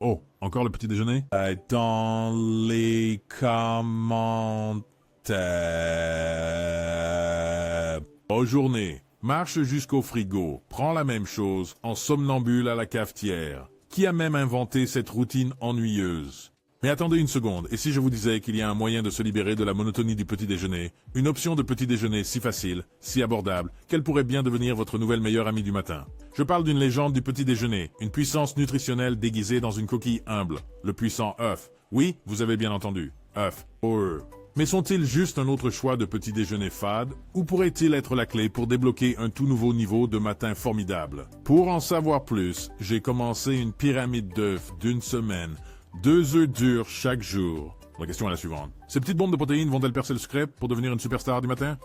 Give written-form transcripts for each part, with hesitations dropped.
Oh, encore le petit déjeuner? Dans les commentaires. Bonne journée. Marche jusqu'au frigo. Prends la même chose en somnambule à la cafetière. Qui a même inventé cette routine ennuyeuse? Mais attendez une seconde, et si je vous disais qu'il y a un moyen de se libérer de la monotonie du petit déjeuner, une option de petit déjeuner si facile, si abordable, qu'elle pourrait bien devenir votre nouvelle meilleure amie du matin. Je parle d'une légende du petit déjeuner, une puissance nutritionnelle déguisée dans une coquille humble, le puissant œuf. Oui, vous avez bien entendu, œuf. Mais sont-ils juste un autre choix de petit déjeuner fade, ou pourrait-il être la clé pour débloquer un tout nouveau niveau de matin formidable? Pour en savoir plus, j'ai commencé une pyramide d'œufs d'une semaine, 2 œufs durs chaque jour. La question est la suivante. Ces petites bombes de protéines vont-elles percer le secret pour devenir une superstar du matin?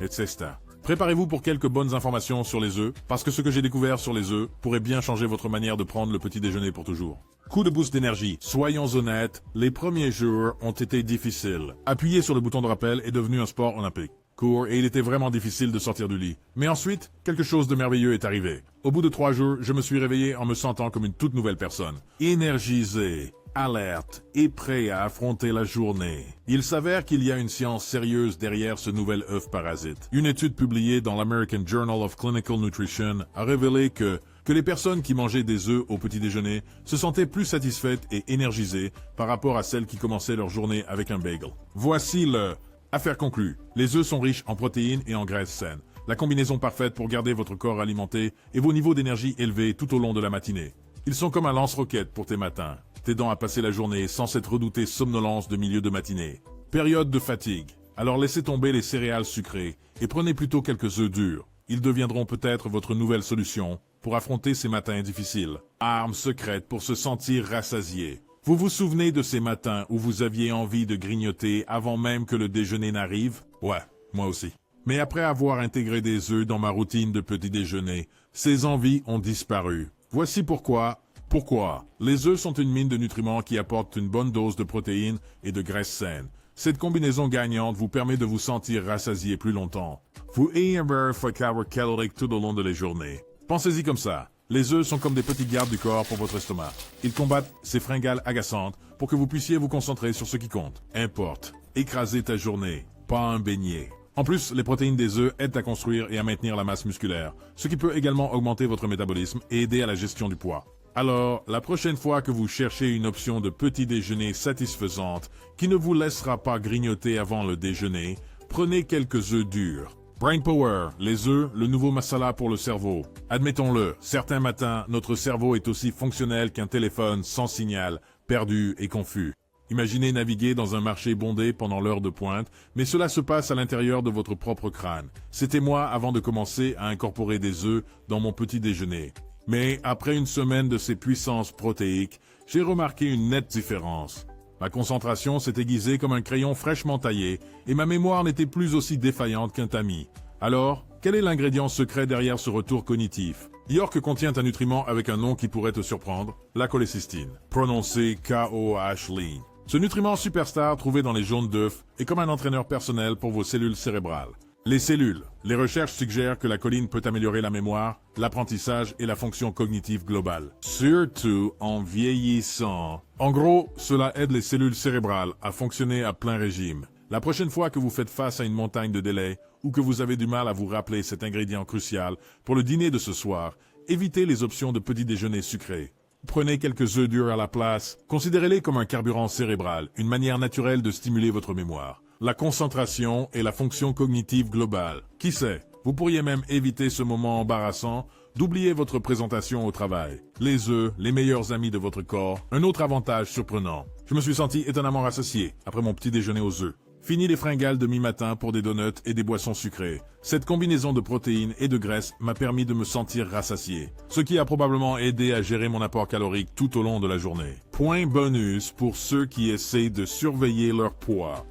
Et c'est ça. Préparez-vous pour quelques bonnes informations sur les œufs, parce que ce que j'ai découvert sur les œufs pourrait bien changer votre manière de prendre le petit déjeuner pour toujours. Coup de boost d'énergie. Soyons honnêtes, les premiers jours ont été difficiles. Appuyer sur le bouton de rappel est devenu un sport olympique. Court, et il était vraiment difficile de sortir du lit. Mais ensuite, quelque chose de merveilleux est arrivé. Au bout de 3 jours, je me suis réveillé en me sentant comme une toute nouvelle personne. Énergisé, alerte et prêt à affronter la journée. Il s'avère qu'il y a une science sérieuse derrière ce nouvel œuf parasite. Une étude publiée dans l'American Journal of Clinical Nutrition a révélé que les personnes qui mangeaient des œufs au petit déjeuner se sentaient plus satisfaites et énergisées par rapport à celles qui commençaient leur journée avec un bagel. Voici le... Affaire conclue. Les œufs sont riches en protéines et en graisses saines. La combinaison parfaite pour garder votre corps alimenté et vos niveaux d'énergie élevés tout au long de la matinée. Ils sont comme un lance-roquette pour tes matins, t'aidant à passer la journée sans cette redoutée somnolence de milieu de matinée. Période de fatigue. Alors laissez tomber les céréales sucrées et prenez plutôt quelques œufs durs. Ils deviendront peut-être votre nouvelle solution pour affronter ces matins difficiles. Arme secrète pour se sentir rassasié. Vous vous souvenez de ces matins où vous aviez envie de grignoter avant même que le déjeuner n'arrive? Ouais, moi aussi. Mais après avoir intégré des œufs dans ma routine de petit déjeuner, ces envies ont disparu. Voici pourquoi. Les œufs sont une mine de nutriments qui apportent une bonne dose de protéines et de graisses saines. Cette combinaison gagnante vous permet de vous sentir rassasié plus longtemps. Vous ayez un meilleur foie calorique tout au long de la journée. Pensez-y comme ça. Les œufs sont comme des petits gardes du corps pour votre estomac. Ils combattent ces fringales agaçantes pour que vous puissiez vous concentrer sur ce qui compte. Importe. Écraser ta journée, pas un beignet. En plus, les protéines des œufs aident à construire et à maintenir la masse musculaire, ce qui peut également augmenter votre métabolisme et aider à la gestion du poids. Alors, la prochaine fois que vous cherchez une option de petit déjeuner satisfaisante qui ne vous laissera pas grignoter avant le déjeuner, prenez quelques œufs durs. Brain Power, les œufs, le nouveau masala pour le cerveau. Admettons-le, certains matins, notre cerveau est aussi fonctionnel qu'un téléphone sans signal, perdu et confus. Imaginez naviguer dans un marché bondé pendant l'heure de pointe, mais cela se passe à l'intérieur de votre propre crâne. C'était moi avant de commencer à incorporer des œufs dans mon petit déjeuner. Mais après une semaine de ces puissances protéiques, j'ai remarqué une nette différence. Ma concentration s'est aiguisée comme un crayon fraîchement taillé et ma mémoire n'était plus aussi défaillante qu'un tamis. Alors, quel est l'ingrédient secret derrière ce retour cognitif? York contient un nutriment avec un nom qui pourrait te surprendre, la cholécystine, prononcé K-O-H-L. Ce nutriment superstar trouvé dans les jaunes d'œufs est comme un entraîneur personnel pour vos cellules cérébrales. Les cellules. Les recherches suggèrent que la choline peut améliorer la mémoire, l'apprentissage et la fonction cognitive globale. Surtout en vieillissant. En gros, cela aide les cellules cérébrales à fonctionner à plein régime. La prochaine fois que vous faites face à une montagne de délai ou que vous avez du mal à vous rappeler cet ingrédient crucial pour le dîner de ce soir, évitez les options de petit déjeuner sucré. Prenez quelques œufs durs à la place. Considérez-les comme un carburant cérébral, une manière naturelle de stimuler votre mémoire. La concentration et la fonction cognitive globale. Qui sait, vous pourriez même éviter ce moment embarrassant d'oublier votre présentation au travail. Les œufs, les meilleurs amis de votre corps. Un autre avantage surprenant. Je me suis senti étonnamment rassasié après mon petit déjeuner aux œufs. Fini les fringales de mi-matin pour des donuts et des boissons sucrées. Cette combinaison de protéines et de graisses m'a permis de me sentir rassasié, ce qui a probablement aidé à gérer mon apport calorique tout au long de la journée. Point bonus pour ceux qui essaient de surveiller leur poids.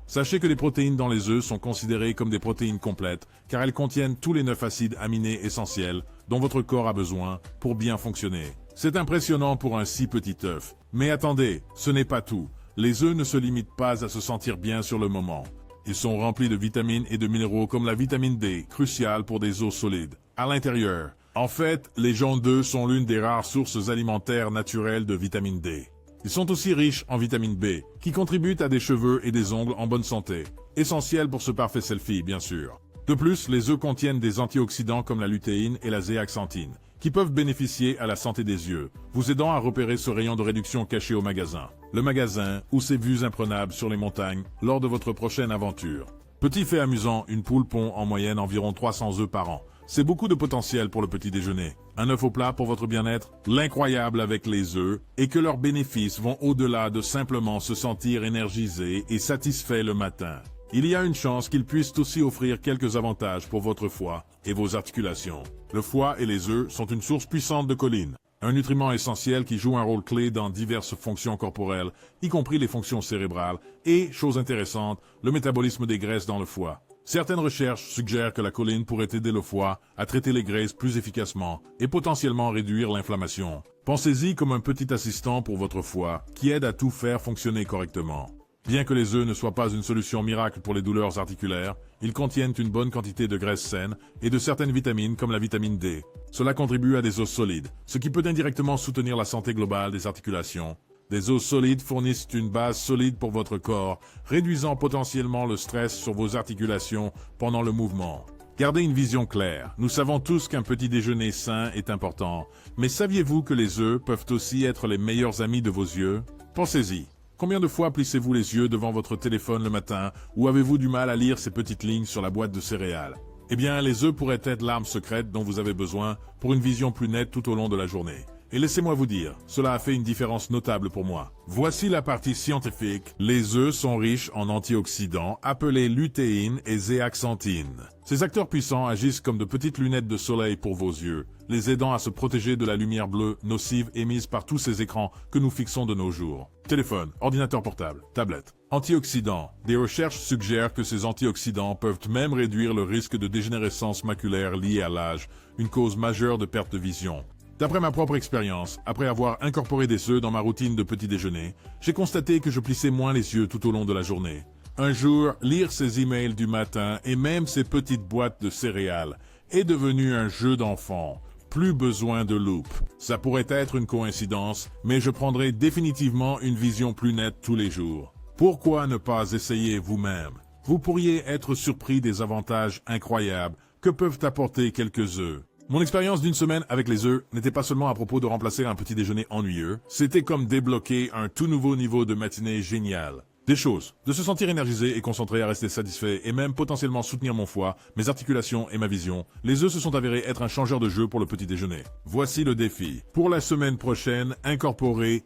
Sachez que les protéines dans les œufs sont considérées comme des protéines complètes car elles contiennent tous les 9 acides aminés essentiels dont votre corps a besoin pour bien fonctionner. C'est impressionnant pour un si petit œuf. Mais attendez, ce n'est pas tout. Les œufs ne se limitent pas à se sentir bien sur le moment. Ils sont remplis de vitamines et de minéraux comme la vitamine D, cruciale pour des os solides. À l'intérieur, En fait, les jaunes d'œufs sont l'une des rares sources alimentaires naturelles de vitamine D. Ils sont aussi riches en vitamine B, qui contribuent à des cheveux et des ongles en bonne santé, essentiels pour ce parfait selfie, bien sûr. De plus, les œufs contiennent des antioxydants comme la lutéine et la zéaxanthine, qui peuvent bénéficier à la santé des yeux, vous aidant à repérer ce rayon de réduction caché au magasin. Le magasin ou ses vues imprenables sur les montagnes lors de votre prochaine aventure. Petit fait amusant, une poule pond en moyenne environ 300 œufs par an. C'est beaucoup de potentiel pour le petit déjeuner. Un œuf au plat pour votre bien-être? L'incroyable avec les œufs est que leurs bénéfices vont au-delà de simplement se sentir énergisé et satisfait le matin. Il y a une chance qu'ils puissent aussi offrir quelques avantages pour votre foie et vos articulations. Le foie et les œufs sont une source puissante de choline, un nutriment essentiel qui joue un rôle clé dans diverses fonctions corporelles, y compris les fonctions cérébrales et, chose intéressante, le métabolisme des graisses dans le foie. Certaines recherches suggèrent que la choline pourrait aider le foie à traiter les graisses plus efficacement et potentiellement réduire l'inflammation. Pensez-y comme un petit assistant pour votre foie qui aide à tout faire fonctionner correctement. Bien que les œufs ne soient pas une solution miracle pour les douleurs articulaires, ils contiennent une bonne quantité de graisses saines et de certaines vitamines comme la vitamine D. Cela contribue à des os solides, ce qui peut indirectement soutenir la santé globale des articulations. Des os solides fournissent une base solide pour votre corps, réduisant potentiellement le stress sur vos articulations pendant le mouvement. Gardez une vision claire. Nous savons tous qu'un petit déjeuner sain est important, mais saviez-vous que les œufs peuvent aussi être les meilleurs amis de vos yeux? Pensez-y. Combien de fois plissez-vous les yeux devant votre téléphone le matin ou avez-vous du mal à lire ces petites lignes sur la boîte de céréales? Eh bien, les œufs pourraient être l'arme secrète dont vous avez besoin pour une vision plus nette tout au long de la journée. Et laissez-moi vous dire, cela a fait une différence notable pour moi. Voici la partie scientifique. Les œufs sont riches en antioxydants appelés lutéine et zéaxanthine. Ces acteurs puissants agissent comme de petites lunettes de soleil pour vos yeux, les aidant à se protéger de la lumière bleue nocive émise par tous ces écrans que nous fixons de nos jours. Téléphone, ordinateur portable, tablette. Antioxydants. Des recherches suggèrent que ces antioxydants peuvent même réduire le risque de dégénérescence maculaire liée à l'âge, une cause majeure de perte de vision. D'après ma propre expérience, après avoir incorporé des œufs dans ma routine de petit déjeuner, j'ai constaté que je plissais moins les yeux tout au long de la journée. Un jour, lire ces emails du matin et même ces petites boîtes de céréales est devenu un jeu d'enfant. Plus besoin de loupe. Ça pourrait être une coïncidence, mais je prendrai définitivement une vision plus nette tous les jours. Pourquoi ne pas essayer vous-même? Vous pourriez être surpris des avantages incroyables que peuvent apporter quelques œufs. Mon expérience d'une semaine avec les œufs n'était pas seulement à propos de remplacer un petit déjeuner ennuyeux, c'était comme débloquer un tout nouveau niveau de matinée génial. Des choses, de se sentir énergisé et concentré à rester satisfait et même potentiellement soutenir mon foie, mes articulations et ma vision. Les œufs se sont avérés être un changeur de jeu pour le petit déjeuner. Voici le défi. Pour la semaine prochaine, incorporez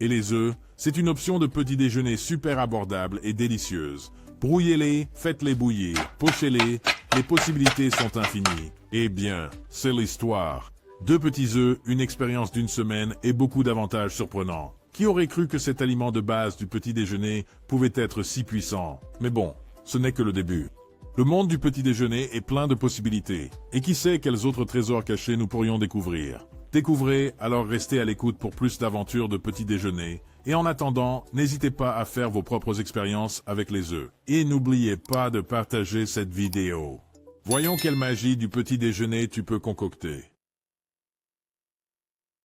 et les œufs, c'est une option de petit déjeuner super abordable et délicieuse. Brouillez-les, faites-les bouillir, pochez-les, les possibilités sont infinies. Eh bien, c'est l'histoire. 2 petits œufs, une expérience d'une semaine et beaucoup d'avantages surprenants. Qui aurait cru que cet aliment de base du petit déjeuner pouvait être si puissant? Mais bon, ce n'est que le début. Le monde du petit déjeuner est plein de possibilités. Et qui sait quels autres trésors cachés nous pourrions découvrir? Découvrez, alors restez à l'écoute pour plus d'aventures de petit déjeuner. Et en attendant, n'hésitez pas à faire vos propres expériences avec les œufs. Et n'oubliez pas de partager cette vidéo. Voyons quelle magie du petit déjeuner tu peux concocter.